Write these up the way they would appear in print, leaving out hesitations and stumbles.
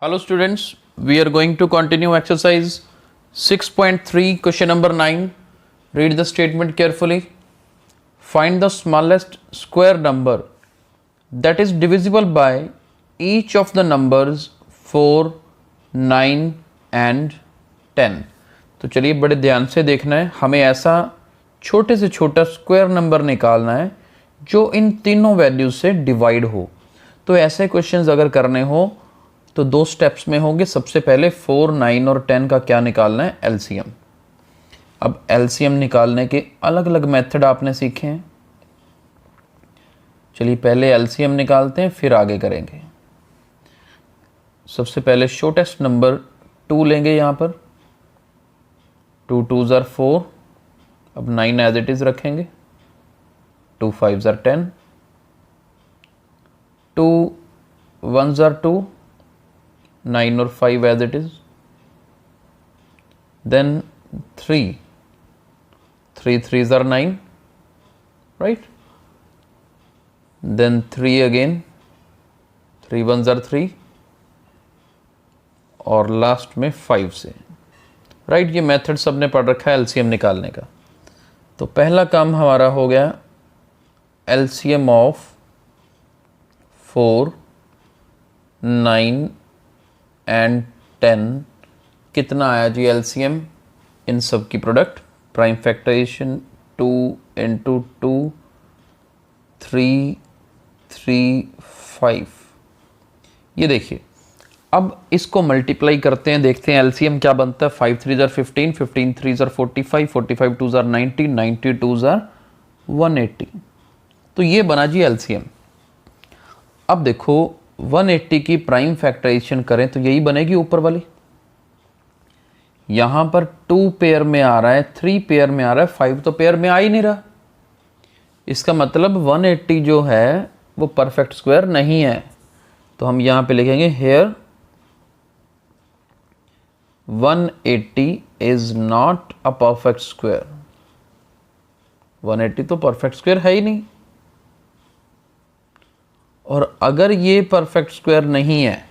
Hello students, we are going to continue exercise 6.3 question number 9. Read the statement carefully. Find the smallest square number that is divisible by each of the numbers 4, 9 and 10. तो चलिए बड़े ध्यान से देखना है, हमें ऐसा छोटे से छोटा स्क्वायर नंबर निकालना है जो इन तीनों वैल्यूज से डिवाइड हो। तो ऐसे क्वेश्चंस अगर करने हो तो दो स्टेप्स में होंगे। सबसे पहले 4, 9 और 10 का क्या निकालना है, एलसीएम। अब एलसीएम निकालने के अलग अलग मेथड आपने सीखे हैं। चलिए पहले एलसीएम निकालते हैं, फिर आगे करेंगे। सबसे पहले शॉर्टेस्ट नंबर 2 लेंगे यहाँ पर। 2 2s are 4। अब 9 एज इट इज रखेंगे। 2 5s are 10। 2 1s are 2। 9 और 5 as it is, then 3 3s are 9, right? Then 3 again, 3 1s are 3 और लास्ट में 5 से, राइट? ये मेथड सबने पढ़ रखा है एलसीएम निकालने का। तो पहला काम हमारा हो गया एलसीएम ऑफ 4, 9 एंड 10 कितना आया जी एलसीएम इन सब की प्रोडक्ट। Prime factorisation 2 into 2 3 3 5। ये देखिए, अब इसको मल्टीप्लाई करते हैं, देखते हैं एलसीएम क्या बनता है। 5 3s are 15, 15 3s are 45, 45 2s are 90, 90 2s are 180। तो ये बना जी एलसीएम। अब देखो 180 की प्राइम फैक्टराइजेशन करें तो यही बनेगी ऊपर वाली। यहां पर 2 पेयर में आ रहा है, 3 पेयर में आ रहा है, 5 तो पेयर में आ ही नहीं रहा। इसका मतलब 180 जो है वो परफेक्ट स्क्वायर नहीं है। तो हम यहां पे लिखेंगे here 180 is not a perfect square. 180 तो परफेक्ट स्क्वायर है ही नहीं। और अगर ये परफेक्ट स्क्वायर नहीं है,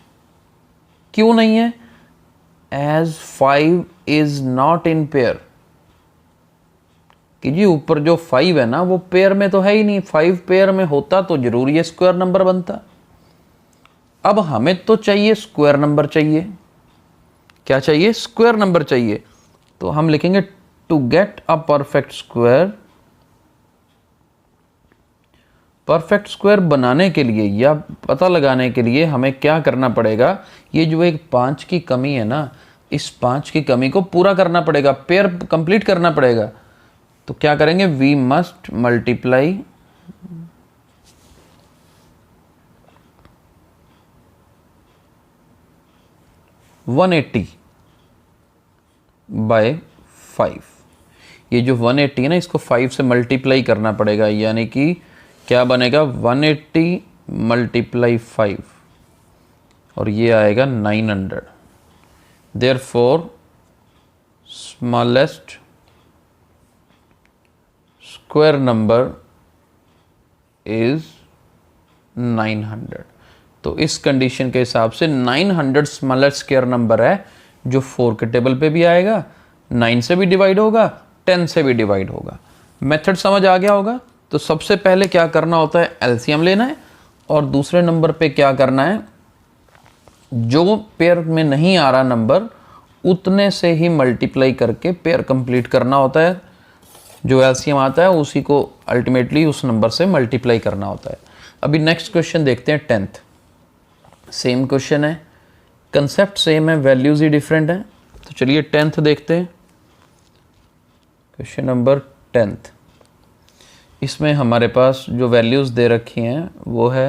क्यों नहीं है? As 5 is not in pair. कि जी ऊपर जो 5 है ना वो पेयर में तो है ही नहीं। 5 पेयर में होता तो जरूर ये स्क्वायर नंबर बनता। अब हमें तो चाहिए स्क्वायर नंबर चाहिए। क्या चाहिए? स्क्वायर नंबर चाहिए। तो हम लिखेंगे to get a perfect square. Perfect square बनाने के लिए या पता लगाने के लिए हमें क्या करना पड़ेगा? ये जो एक 5 की कमी है ना, इस 5 की कमी को पूरा करना पड़ेगा, पेयर कंप्लीट करना पड़ेगा। तो क्या करेंगे? We must multiply 180 by 5। ये जो 180 है ना, इसको 5 से मल्टीप्लाई करना पड़ेगा, यानी कि क्या बनेगा? 180 मल्टीप्लाई 5 और ये आएगा 900। Therefore smallest square number is 900। तो इस कंडीशन के हिसाब से 900 स्मॉलेस्ट स्क्वायर नंबर है जो 4 के टेबल पे भी आएगा, 9 से भी डिवाइड होगा, 10 से भी डिवाइड होगा। मेथड समझ आ गया होगा। तो सबसे पहले क्या करना होता है? एलसीएम लेना है। और दूसरे नंबर पे क्या करना है? जो पेयर में नहीं आ रहा नंबर उतने से ही मल्टीप्लाई करके पेयर कंप्लीट करना होता है। जो एलसीएम आता है उसी को अल्टीमेटली उस नंबर से मल्टीप्लाई करना होता है। अभी नेक्स्ट क्वेश्चन देखते हैं 10th। सेम क्वेश्चन है, कंसेप्ट सेम है, वैल्यूज ही डिफरेंट है। तो चलिए 10th देखते हैं। Question number 10th। इसमें हमारे पास जो वैल्यूज़ दे रखी हैं वो है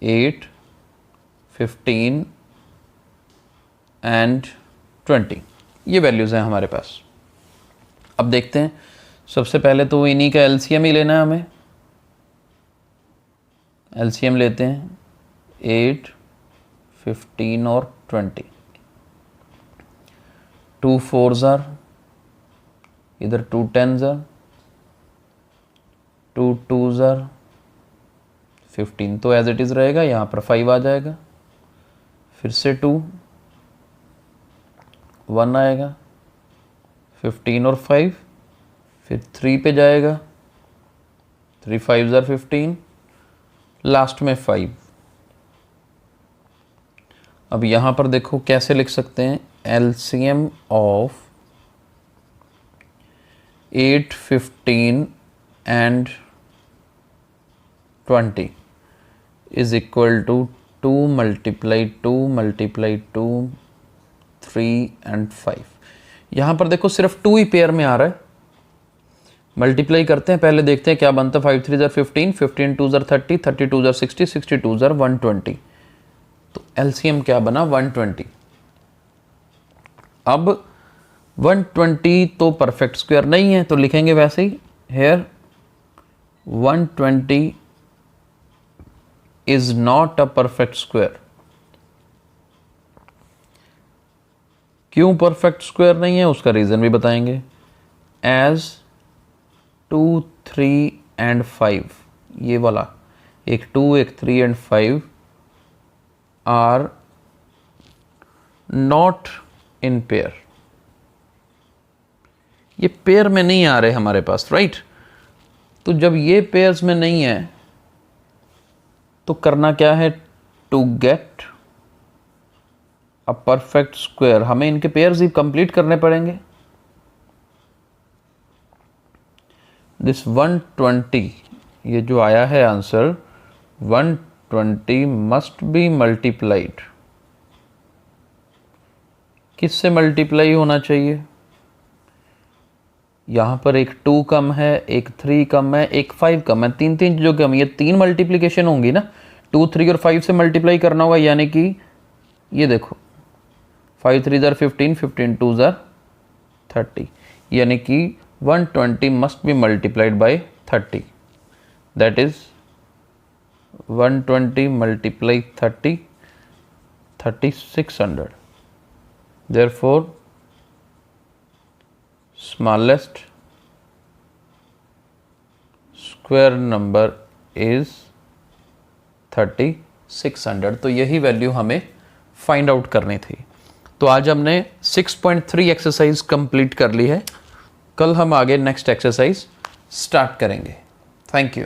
8, 15 एंड 20। ये वैल्यूज़ हैं हमारे पास। अब देखते हैं, सबसे पहले तो इन्हीं का एलसीएम ही लेना है हमें। एलसीएम लेते हैं 8, 15 और 20। 2 4s are, इधर 2 10s are, 2 2s are 15, तो एज इट इज़ रहेगा। यहाँ पर 5 आ जाएगा। फिर से 2, 1 आएगा, 15 और 5, फिर 3 पे जाएगा, 3 5 ज़ार 15, लास्ट में 5। अब यहाँ पर देखो कैसे लिख सकते हैं, LCM of 8, 15 and 20 is equal to 2 multiply 2 multiply 2, 3 and 5। यहाँ पर देखो सिर्फ 2 ही पेयर में आ रहा है। मल्टीप्लाई करते हैं, पहले देखते हैं क्या बनता है। 5 3 ज़ार 15, 15 2 ज़ार 30, 30 2 ज़ार 60, 60 2 ज़ार 120। तो LCM क्या बना, 120। अब 120 तो परफेक्ट स्क्वायर नहीं है, तो लिखेंगे वैसे ही, here 120 is not a perfect square. क्यों परफेक्ट स्क्वायर नहीं है, उसका रीजन भी बताएंगे। एज 2 3 एंड 5, ये वाला एक 2 एक 3 and 5 are not in pair, ये पेयर में नहीं आ रहे हमारे पास, राइट। तो जब ये पेयर्स में नहीं है तो करना क्या है, to get a perfect square हमें इनके पेयर्स ही कंप्लीट करने पड़ेंगे। दिस 120, ये जो आया है आंसर 120 मस्ट बी मल्टीप्लाइड, किससे मल्टीप्लाई होना चाहिए। यहाँ पर एक 2 कम है, एक 3 कम है, एक 5 कम है, 3 3 चीज़ों कम, ये 3 मल्टीप्लिकेशन होंगी ना, 2 3 और 5 से मल्टीप्लाई करना होगा। यानी कि ये देखो 5 3 ज़ार 15, 15 2 ज़ार 30, यानी कि 120 must be multiplied by 30, that is 120 multiply 30, 3600। therefore smallest square number is 3600। तो यही वैल्यू हमें फाइंड आउट करनी थी। तो आज हमने 6.3 एक्सरसाइज कंप्लीट कर ली है। कल हम आगे नेक्स्ट एक्सरसाइज स्टार्ट करेंगे। Thank you.